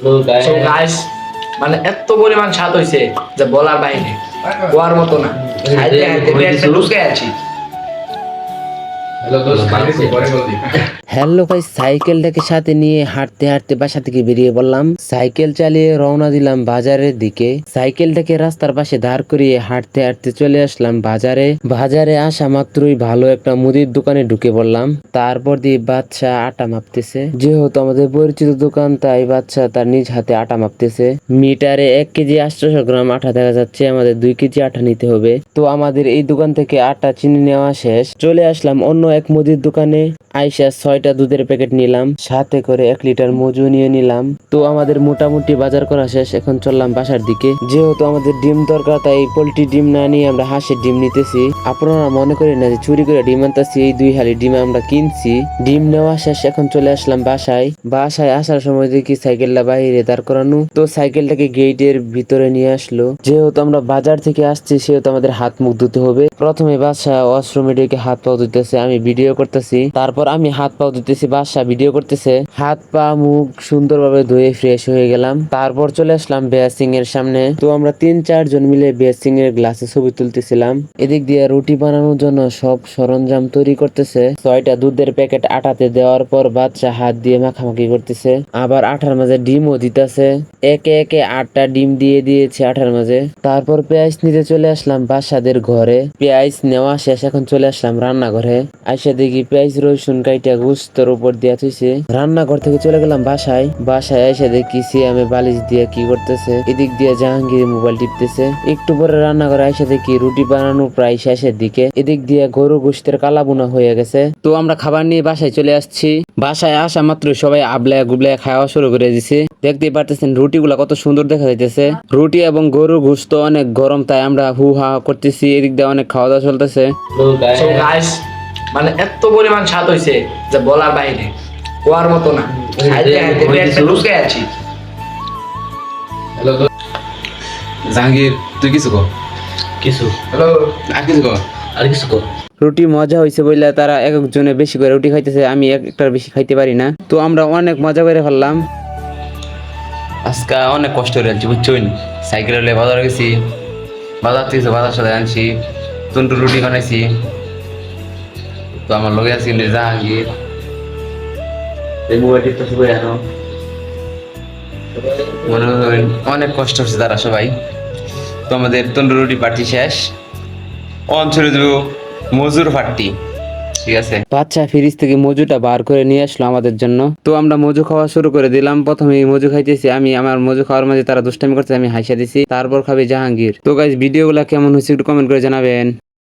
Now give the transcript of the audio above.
So guys, মানে এত পরিমাণ স্বাদ হইছে যে বলার বাইরে, কোয়ার মতো না। খাইতে খাইতে পেটে ঢুকে আছি। হ্যালো ভাই, সাইকেলটাকে সাথে নিয়ে হাঁটতে হাঁটতে বাসা থেকে বেরিয়ে পড়লাম। সাইকেল চালিয়ে রওনা দিলাম বাজারের দিকে। সাইকেলটাকে রাস্তার পাশে দাঁড় করিয়ে হাঁটতে হাঁটতে চলে আসলাম বাজারে। বাজারে আসা মাত্রই ভালো একটা মুদির দোকানে ঢুকে পড়লাম। তারপর দিয়ে বাচ্চা আটা মাপতেছে। যেহেতু আমাদের পরিচিত দোকান, তাই বাচ্চা তার নিজ হাতে আটা মাপতেছে। মিটারে 1 কেজি 800 গ্রাম আটা দেখা যাচ্ছে, আমাদের 2 কেজি আটা নিতে হবে। তো আমাদের এই দোকান থেকে আটা চিনি নেওয়া শেষ। চলে আসলাম অন্য এক মুদির দোকানে। আইসা 6টা দুধের প্যাকেট নিলাম, সাথে করে 1 লিটার মজু নিয়ে নিলাম। তো আমাদের মোটামুটি বাজার করা শেষ। এখন চললাম বাসার দিকে। যেহেতু আমাদের ডিম দরকার, তাই পোল্ট্রি ডিম না নিয়ে আমরা হাঁসের ডিম নিতেছি। আপনারা মনে করেন না যে চুরি করে ডিম আনতেছি, এই 2 হালি ডিম আমরা কিনছি। ডিম নেওয়া শেষ, এখন চলে আসলাম বাসায়। বাসায় আসার সময় দেখি সাইকেলটা বাইরে দাঁড় করানো। তো সাইকেলটাকে গেটের ভিতরে নিয়ে আসলো। যেহেতু আমরা বাজার থেকে আসছি, সেহেতু আমাদের হাত মুখ ধুতে হবে। প্রথমে বাসা ওয়াশরুমে ডেকে হাত পা ধুতেছে, আমি ভিডিও করতেছি। তারপর আমি হাত পা ধুতেছি, বাসা ভিডিও করতেছে। হাত পা মুখ সুন্দরভাবে ধুয়ে ফ্রেশ হয়ে গেলাম। তারপর চলে আসলাম বেয়াসিং এর সামনে। তো আমরা 3-4 জন মিলে বেয়াসিং এর গ্লাসে ছবি তুলতেছিলাম। এদিক দিয়ে রুটি বানানোর জন্য সব সরঞ্জাম তৈরি করতেছে। 6টা দুধের প্যাকেট আটাতে দেওয়ার পর বাচ্চা হাত দিয়ে মাখামাখি করতেছে, আবার আটার মাঝে ডিমও দিতেছে। একে একে 8টা ডিম দিয়ে দিয়েছে আটার মাঝে। তারপর পেঁয়াজ নিতে চলে আসলাম বাসাদের ঘরে। পেঁয়াজ নেওয়া শেষ, এখন চলে আসলাম রান্নাঘরে। আইসা দেখি পেঁয়াজ রসুন কাইটা গুস্তর উপর দিয়া থইছে। রান্নাঘর থেকে চলে গেলাম বাসায়। বাসায় এসে দেখি সিয়ামে বালিশ দিয়ে কি করতেছে। এদিক দিয়ে জাহাঙ্গীর মোবাইল টিপতেছে। একটু পরে রান্নাঘরে এসে দেখি রুটি বানানো প্রায় শেষের দিকে। এদিক দিয়ে গরু গোশতের কালাবুনা হয়ে গেছে। তো আমরা খাবার নিয়ে বাসায় চলে আসছি। বাসায় আসা মাত্র সবাই আবলায় গুবলায় খাওয়া শুরু করে দিছে। দেখতেই পারতেছেন রুটিগুলা কত সুন্দর দেখা যাইতেছে। রুটি এবং গরুর গোশত অনেক গরম, তাই আমরা হু হা করতেছি। এদিক দিয়ে অনেক খাওয়া দাওয়া চলতেছে। সো গাইস, মানে এত পরিমাণ স্বাদ হইছে যে বলার বাইরে, কোয়ার মতো না। খাইতে খাইতে পেটে ঢুকে আছি। জাহাঙ্গীর, তুই কিছু কর। কিছু হ্যালো, আর কিছু কর। আর কিছু কর। রুটি মজা হয়েছে বললে তারা এক একজনে বেশি করে রুটি খাইতেছে, আমি একটার বেশি খাইতে পারি না। তো আমরা অনেক মজা করে ফেললাম। আজকে অনেক কষ্ট করে আনছি, বুঝছই। সাইকেল হলে বাজার গেছি, বাজার থেকে বাজার সাথে আনছি, তন্টু রুটি বানাইছি। তো আমার লগে আছি জাহাঙ্গীর। এই মোবাইল টিপতে শুরু জানো, মনে হয় অনেক কষ্ট হচ্ছে তারা সবাই। তো আমাদের তন্টু রুটি পার্টি শেষ। অঞ্চলে দেবো মজুর পার্টি, ঠিক আছে। বাচ্চা ফ্রিজ থেকে মজুটা বার করে নিয়ে আসলো আমাদের জন্য। তো আমরা মজু খাওয়া শুরু করে দিলাম। প্রথমে মজু খাইতেছি আমি। আমার মজু খাওয়ার মাঝে তারা দুষ্টামি করতে, আমি হাসিয়া দিছি। তারপর খাবে জাহাঙ্গীর। তো গাইস, ভিডিওগুলো কেমন হয়েছে একটু কমেন্ট করে জানাবেন।